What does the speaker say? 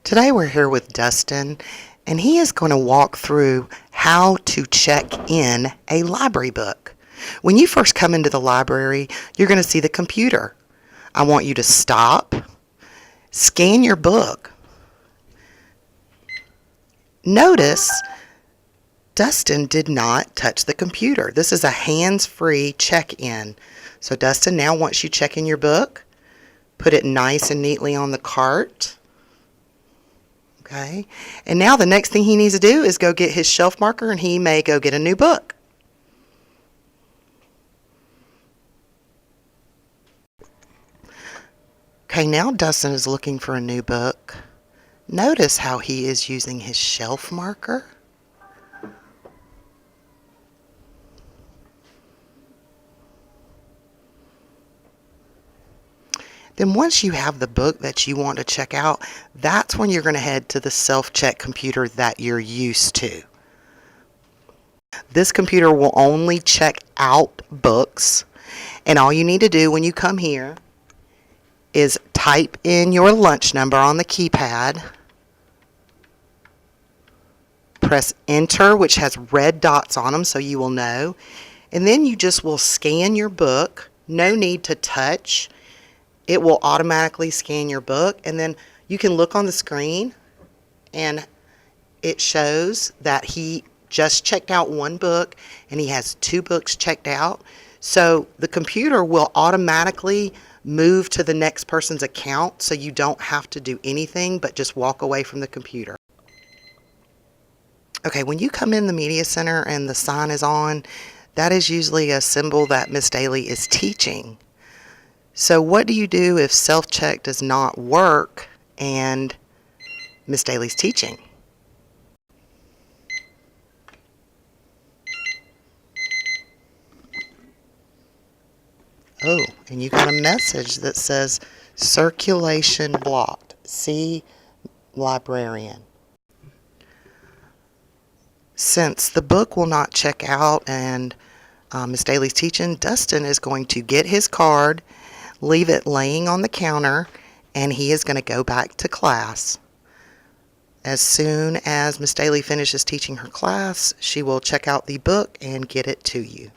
Today we're here with Dustin, and he is going to walk through how to check in a library book. When you first come into the library, you're going to see the computer. I want you to stop, scan your book. Notice Dustin did not touch the computer. This is a hands-free check-in. So Dustin, now once you check in your book, put it nice and neatly on the cart. Okay, and now the next thing he needs to do is go get his shelf marker, and he may go get a new book. Okay, now Dustin is looking for a new book. Notice how he is using his shelf marker. Then once you have the book that you want to check out, that's when you're going to head to the self-check computer that you're used to. This computer will only check out books, and all you need to do when you come here is type in your lunch number on the keypad, press enter, which has red dots on them so you will know, and then you just will scan your book. No need to touch. It will automatically scan your book, and then you can look on the screen and it shows that he just checked out one book and he has 2 books checked out. So the computer will automatically move to the next person's account, so you don't have to do anything but just walk away from the computer. Okay, when you come in the media center and the sign is on, that is usually a symbol that Miss Daly is teaching. So what do you do if self-check does not work and Miss Daly's teaching? Oh, and you got a message that says circulation blocked. See librarian. Since the book will not check out and Miss Daly's teaching, Dustin is going to get his card, leave it laying on the counter, and he is going to go back to class. As soon as Miss Daly finishes teaching her class, she will check out the book and get it to you.